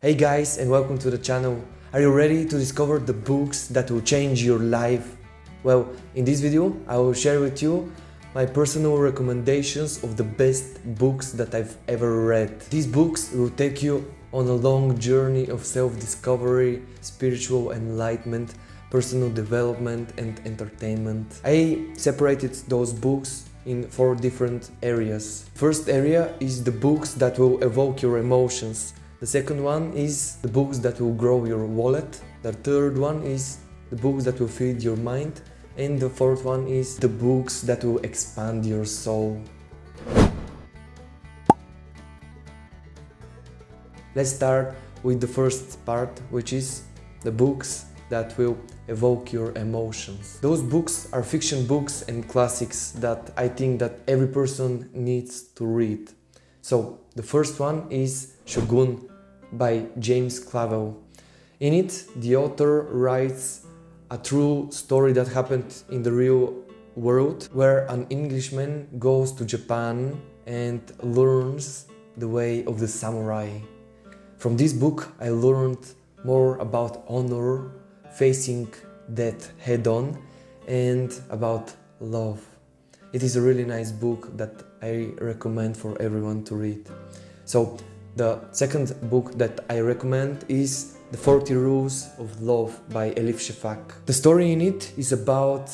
Hey guys, and welcome to the channel. Are you ready to discover the books that will change your life? Well, in this video I will share with you my personal recommendations of the best books that I've ever read. These books will take you on a long journey of self-discovery, spiritual enlightenment, personal development and entertainment. I separated those books in 4 different areas. First area is the books that will evoke your emotions. The second one is the books that will grow your wallet. The third one is the books that will feed your mind. And the fourth one is the books that will expand your soul. Let's start with the first part, which is the books that will evoke your emotions. Those books are fiction books and classics that I think that every person needs to read. So the first one is Shogun by James Clavell. In it, the author writes a true story that happened in the real world, where an Englishman goes to Japan and learns the way of the samurai. From this book, I learned more about honor, facing death head-on, and about love. It is a really nice book that I recommend for everyone to read. So the second book that I recommend is The 40 Rules of Love by Elif Shafak. The story in it is about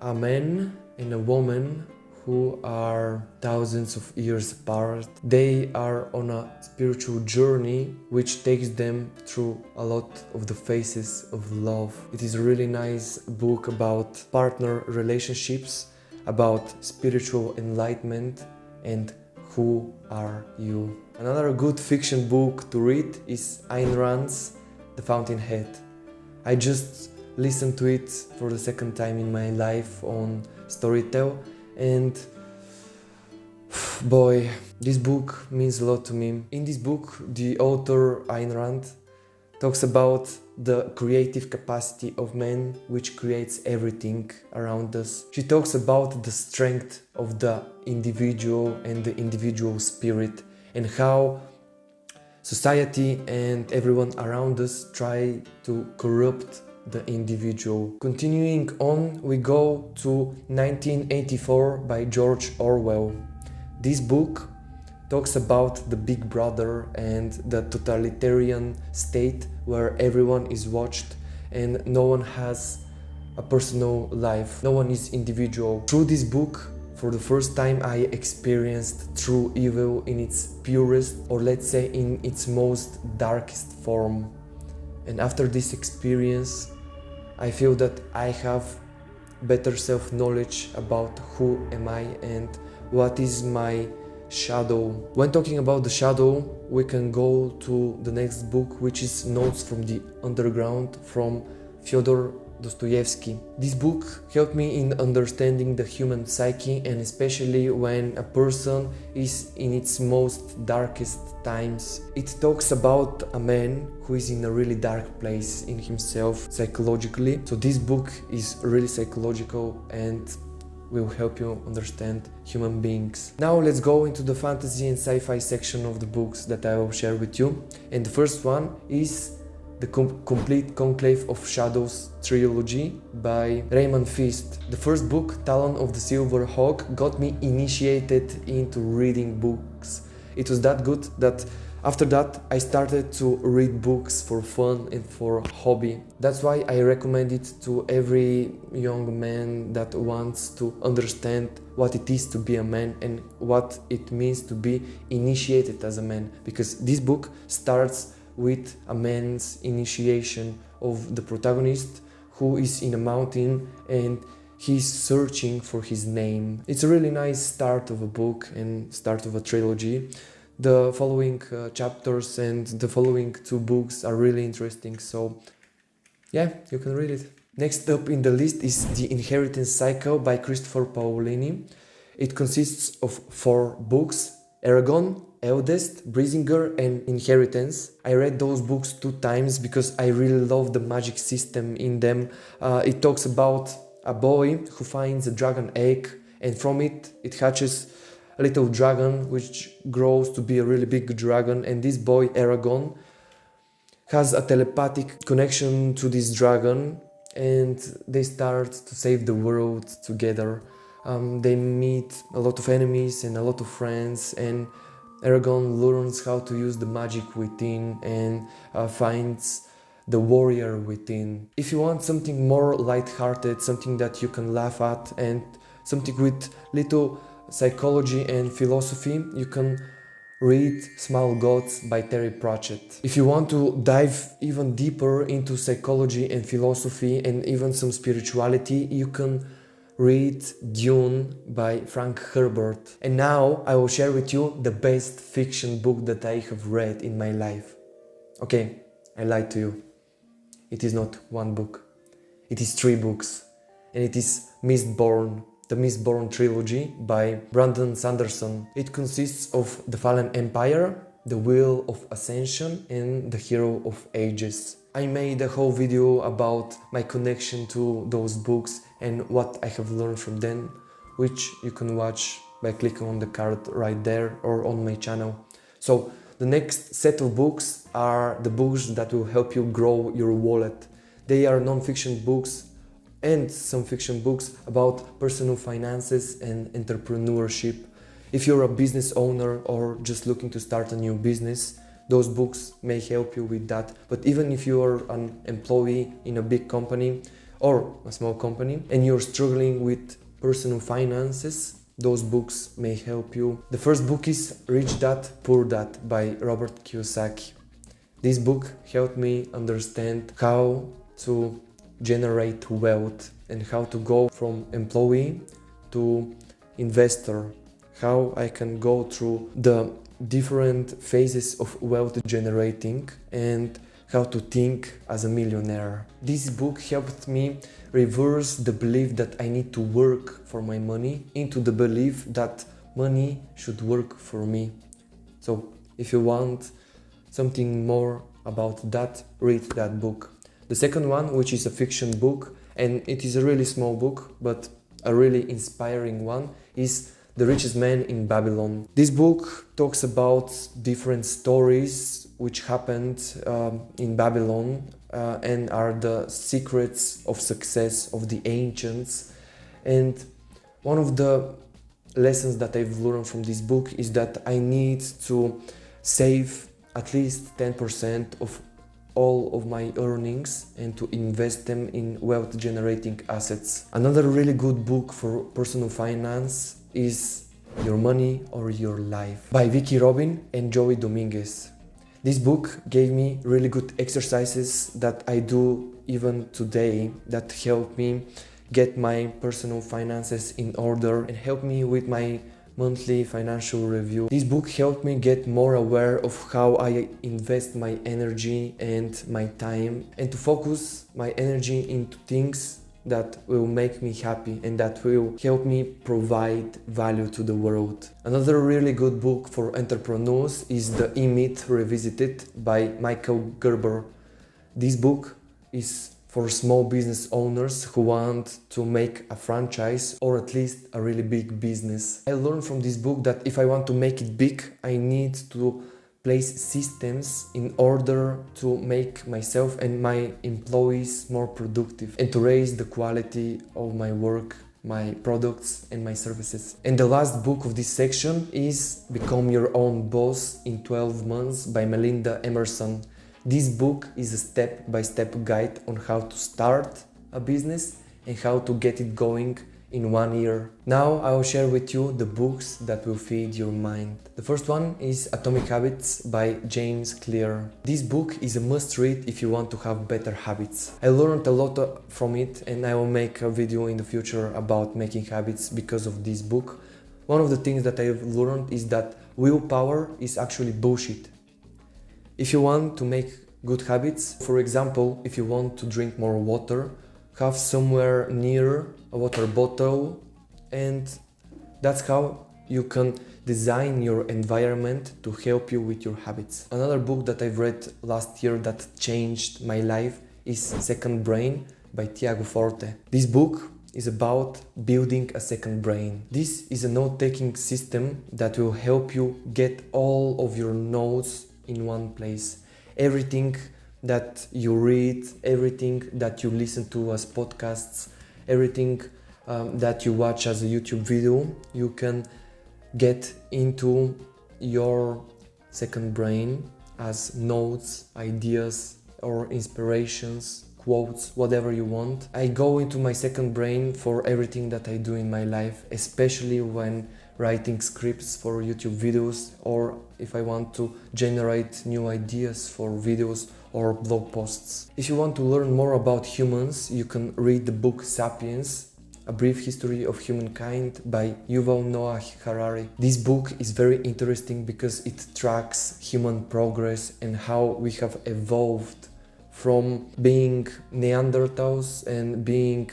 a man and a woman who are thousands of years apart. They are on a spiritual journey which takes them through a lot of the phases of love. It is a really nice book about partner relationships, about spiritual enlightenment and who are you. Another good fiction book to read is Ayn Rand's The Fountainhead. I just listened to it for the second time in my life on Storytel, and boy, this book means a lot to me. In this book, the author Ayn Rand talks about the creative capacity of man, which creates everything around us. She talks about the strength of the individual and the individual spirit, and how society and everyone around us try to corrupt the individual. Continuing on, we go to 1984 by George Orwell. This book talks about the Big Brother and the totalitarian state where everyone is watched and no one has a personal life, no one is individual. Through this book, for the first time, I experienced true evil in its purest, or let's say in its most darkest form. And after this experience, I feel that I have better self-knowledge about who am I and what is my shadow. When talking about the shadow, we can go to the next book, which is Notes from the Underground from Fyodor Dostoevsky. This book helped me in understanding the human psyche, and especially when a person is in its most darkest times. It talks about a man who is in a really dark place in himself psychologically. So this book is really psychological and will help you understand human beings. Now let's go into the fantasy and sci-fi section of the books that I will share with you. And the first one is the Complete Conclave of Shadows trilogy by Raymond Feast. The first book, Talon of the Silver Hawk, got me initiated into reading books. It was that good that after that I started to read books for fun and for hobby. That's why I recommend it to every young man that wants to understand what it is to be a man and what it means to be initiated as a man, because this book starts with a man's initiation of the protagonist who is in a mountain and he's searching for his name. It's a really nice start of a book and start of a trilogy. The following chapters and the following 2 books are really interesting, so yeah, you can read it. Next up in the list is The Inheritance Cycle by Christopher Paolini. It consists of 4 books: Eragon, Eldest, Brisinger and Inheritance. I read those books 2 times because I really love the magic system in them. It talks about a boy who finds a dragon egg, and from it hatches a little dragon which grows to be a really big dragon, and this boy Eragon has a telepathic connection to this dragon, and they start to save the world together. They meet a lot of enemies and a lot of friends, and Aragorn learns how to use the magic within and finds the warrior within. If you want something more light-hearted, something that you can laugh at, and something with little psychology and philosophy, you can read Small Gods by Terry Pratchett. If you want to dive even deeper into psychology and philosophy and even some spirituality, you can read Dune by Frank Herbert. And now I will share with you the best fiction book that I have read in my life. Okay, I lied to you. It is not one book. It is 3 books. And it is Mistborn, the Mistborn trilogy by Brandon Sanderson. It consists of The Fallen Empire, The Wheel of Ascension, and The Hero of Ages. I made a whole video about my connection to those books and what I have learned from them, which you can watch by clicking on the card right there or on my channel. So the next set of books are the books that will help you grow your wallet. They are non-fiction books and some fiction books about personal finances and entrepreneurship. If you're a business owner or just looking to start a new business, those books may help you with that. But even if you are an employee in a big company or a small company and you're struggling with personal finances, those books may help you. The first book is Rich Dad, Poor Dad by Robert Kiyosaki. This book helped me understand how to generate wealth and how to go from employee to investor, how I can go through the different phases of wealth generating and how to think as a millionaire. This book helped me reverse the belief that I need to work for my money into the belief that money should work for me. So if you want something more about that, read that book. The second one, which is a fiction book, and it is a really small book but a really inspiring one, is The Richest Man in Babylon. This book talks about different stories which happened in Babylon and are the secrets of success of the ancients. And one of the lessons that I've learned from this book is that I need to save at least 10% of all of my earnings and to invest them in wealth generating assets. Another really good book for personal finance is Your Money or Your Life by Vicky Robin and Joey Dominguez. This book gave me really good exercises that I do even today that help me get my personal finances in order and help me with my monthly financial review. This book helped me get more aware of how I invest my energy and my time and to focus my energy into things that will make me happy and that will help me provide value to the world. Another really good book for entrepreneurs is The E-Myth Revisited by Michael Gerber. This book is for small business owners who want to make a franchise or at least a really big business. I learned from this book that if I want to make it big, I need to place systems in order to make myself and my employees more productive and to raise the quality of my work, my products and my services. And the last book of this section is Become Your Own Boss in 12 Months by Melinda Emerson. This book is a step-by-step guide on how to start a business and how to get it going in 1 year. Now I will share with you the books that will feed your mind. The first one is Atomic Habits by James Clear. This book is a must-read if you want to have better habits. I learned a lot from it and I will make a video in the future about making habits because of this book. One of the things that I have learned is that willpower is actually bullshit. If you want to make good habits, for example, if you want to drink more water, have somewhere near a water bottle, and that's how you can design your environment to help you with your habits. Another book that I've read last year that changed my life is Second Brain by Tiago Forte. This book is about building a second brain. This is a note-taking system that will help you get all of your notes in one place. Everything that you read, everything that you listen to as podcasts, everything that you watch as a YouTube video, you can get into your second brain as notes, ideas, or inspirations, quotes, whatever you want. I go into my second brain for everything that I do in my life, especially when writing scripts for YouTube videos, or if I want to generate new ideas for videos or blog posts. If you want to learn more about humans, you can read the book Sapiens, A Brief History of Humankind by Yuval Noah Harari. This book is very interesting because it tracks human progress and how we have evolved from being Neanderthals and being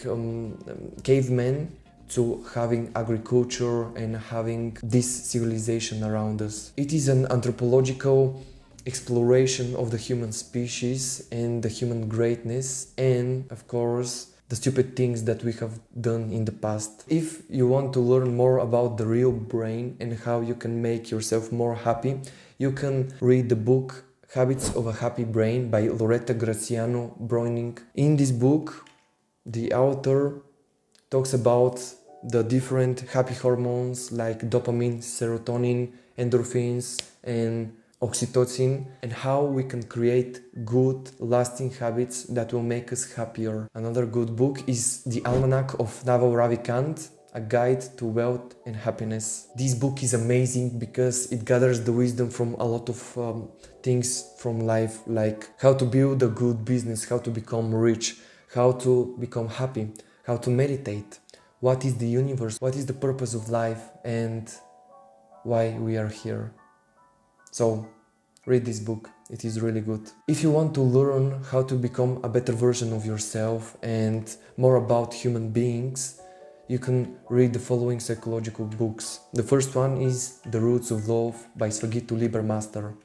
cavemen to having agriculture and having this civilization around us. It is an anthropological exploration of the human species and the human greatness, and of course the stupid things that we have done in the past. If you want to learn more about the real brain and how you can make yourself more happy, you can read the book Habits of a Happy Brain by Loretta Graziano Browning. In this book, the author talks about the different happy hormones like dopamine, serotonin, endorphins, and oxytocin, and how we can create good, lasting habits that will make us happier. Another good book is The Almanac of Naval Ravikant, A Guide to Wealth and Happiness. This book is amazing because it gathers the wisdom from a lot of things from life, like how to build a good business, how to become rich, how to become happy, how to meditate, what is the universe, what is the purpose of life, and why we are here. So, read this book, it is really good. If you want to learn how to become a better version of yourself and more about human beings, you can read the following psychological books. The first one is The Roots of Love by Svagitu Liebermaster.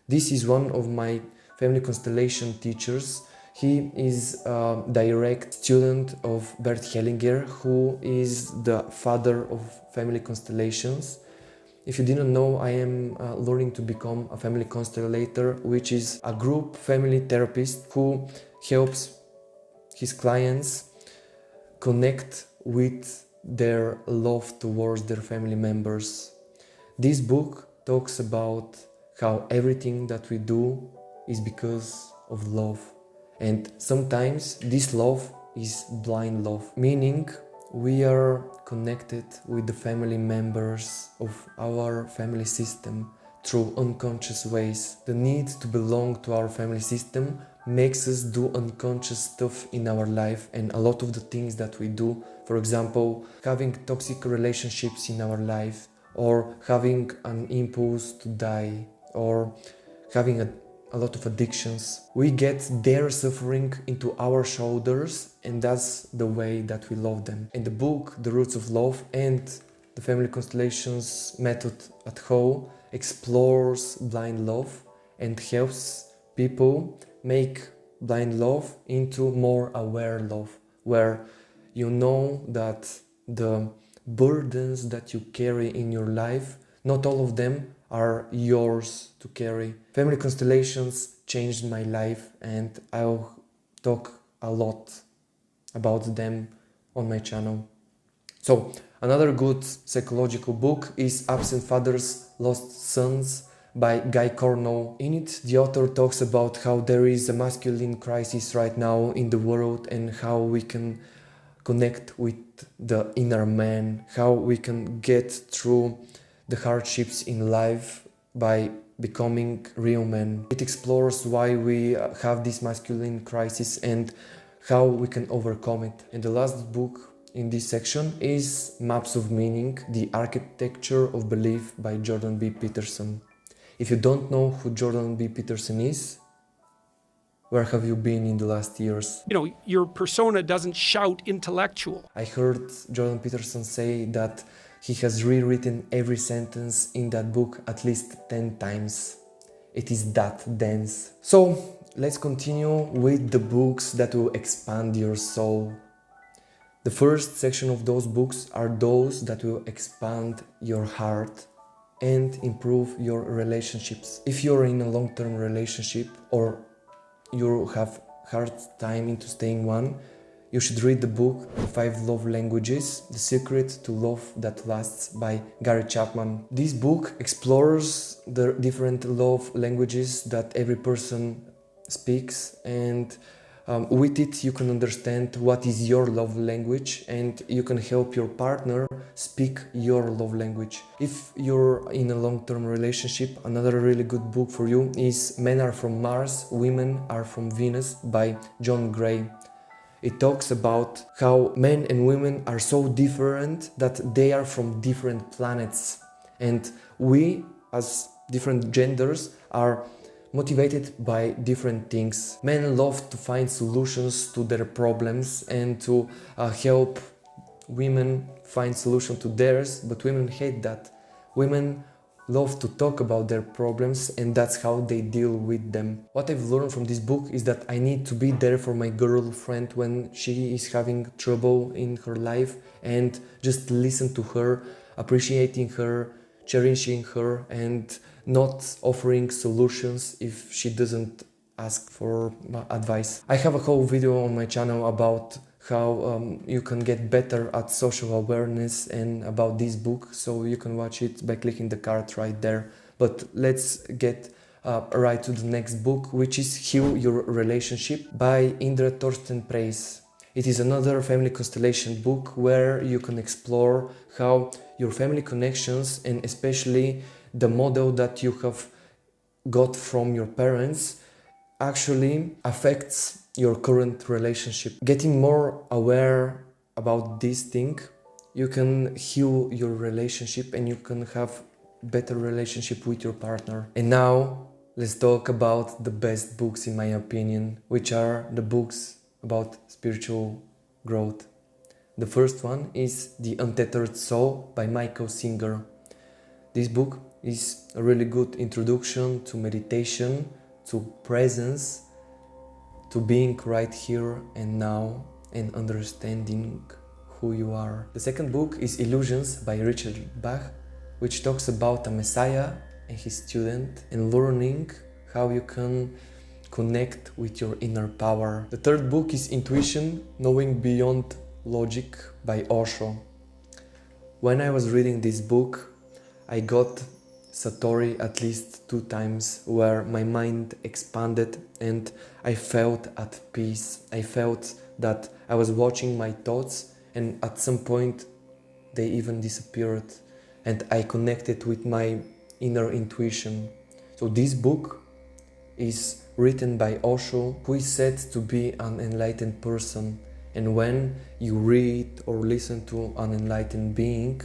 This is one of my family constellation teachers. He is a direct student of Bert Hellinger, who is the father of family constellations. If you didn't know, I am learning to become a family constellator, which is a group family therapist who helps his clients connect with their love towards their family members. This book talks about how everything that we do is because of love. And sometimes this love is blind love, meaning we are connected with the family members of our family system through unconscious ways. The need to belong to our family system makes us do unconscious stuff in our life, and a lot of the things that we do, for example, having toxic relationships in our life, or having an impulse to die, or having a lot of addictions. We get their suffering into our shoulders, and that's the way that we love them. In the book, The Roots of Love and the Family Constellations Method at Whole explores blind love and helps people make blind love into more aware love, where you know that the burdens that you carry in your life, not all of them are yours to carry. Family constellations changed my life, and I'll talk a lot about them on my channel. So, another good psychological book is Absent Fathers, Lost Sons by Guy Cornell. In it, the author talks about how there is a masculine crisis right now in the world and how we can connect with the inner man, how we can get through the hardships in life by becoming real men. It explores why we have this masculine crisis and how we can overcome it. And the last book in this section is Maps of Meaning, The Architecture of Belief by Jordan B. Peterson. If you don't know who Jordan B. Peterson is, where have you been in the last years? You know, your persona doesn't shout intellectual. I heard Jordan Peterson say that he has rewritten every sentence in that book at least 10 times. It is that dense. So, let's continue with the books that will expand your soul. The first section of those books are those that will expand your heart and improve your relationships. If you're in a long-term relationship, or you have hard time into staying one, you should read the book The 5 Love Languages, The Secret to Love That Lasts by Gary Chapman. This book explores the different love languages that every person speaks, and with it you can understand what is your love language, and you can help your partner speak your love language. If you're in a long-term relationship, another really good book for you is Men Are From Mars, Women Are From Venus by John Gray. It talks about how men and women are so different that they are from different planets, and we as different genders are motivated by different things. Men love to find solutions to their problems and to help women find solution to theirs, but women hate that. Women love to talk about their problems, and that's how they deal with them. What I've learned from this book is that I need to be there for my girlfriend when she is having trouble in her life, and just listen to her, appreciating her, cherishing her, and not offering solutions if she doesn't ask for advice. I have a whole video on my channel about how you can get better at social awareness and about this book, so you can watch it by clicking the card right there. But let's get right to the next book, which is Heal Your Relationship by Indra Thorsten Preis. It is another family constellation book where you can explore how your family connections, and especially the model that you have got from your parents, actually affects your current relationship. Getting more aware about this thing, you can heal your relationship and you can have better relationship with your partner. And now let's talk about the best books in my opinion, which are the books about spiritual growth. The first one is The Untethered Soul by Michael Singer. This book is a really good introduction to meditation, to presence, to being right here and now, and understanding who you are. The second book is Illusions by Richard Bach, which talks about a messiah and his student and learning how you can connect with your inner power. The third book is Intuition, Knowing Beyond Logic by Osho. When I was reading this book, I got Satori at least 2 times, where my mind expanded and I felt at peace. I felt that I was watching my thoughts, and at some point they even disappeared, and I connected with my inner intuition. So this book is written by Osho, who is said to be an enlightened person, and when you read or listen to an enlightened being,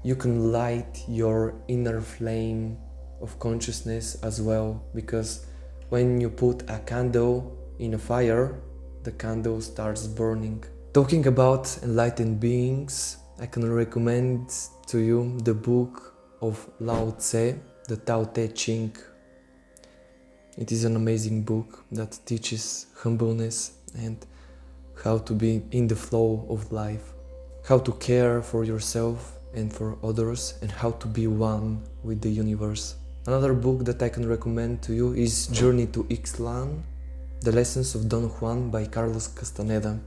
you can light your inner flame of consciousness as well, because when you put a candle in a fire, the candle starts burning. Talking about enlightened beings, I can recommend to you the book of Lao Tse, the Tao Te Ching. It is an amazing book that teaches humbleness and how to be in the flow of life, how to care for yourself and for others, and how to be one with the universe. Another book that I can recommend to you is Journey to Ixtlan, The Lessons of Don Juan by Carlos Castaneda.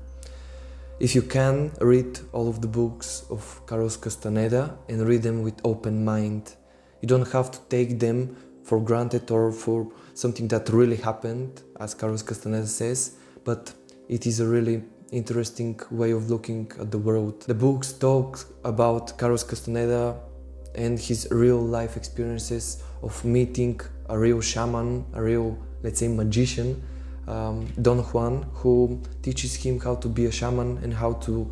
If you can, read all of the books of Carlos Castaneda and read them with open mind. You don't have to take them for granted or for something that really happened, as Carlos Castaneda says, but it is a really interesting way of looking at the world. The books talk about Carlos Castaneda and his real life experiences of meeting a real shaman, a real, let's say, magician, Don Juan, who teaches him how to be a shaman and how to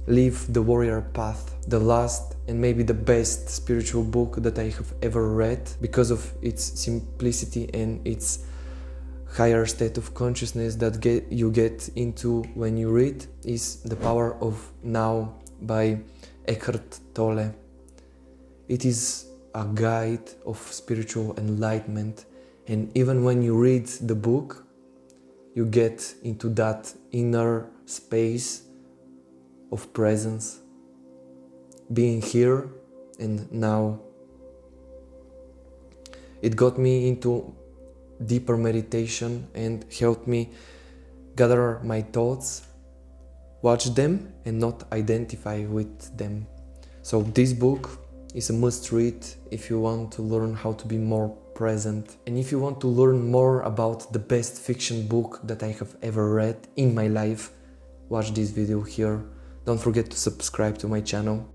live the warrior path. The last and maybe the best spiritual book that I have ever read, because of its simplicity and its higher state of consciousness that you get into when you read, is The Power of Now by Eckhart Tolle. It is a guide of spiritual enlightenment, and even when you read the book, you get into that inner space of presence, being here and now. It got me into deeper meditation and helped me gather my thoughts, watch them and not identify with them. So this book is a must read if you want to learn how to be more present. And if you want to learn more about the best fiction book that I have ever read in my life, watch this video here. Don't forget to subscribe to my channel.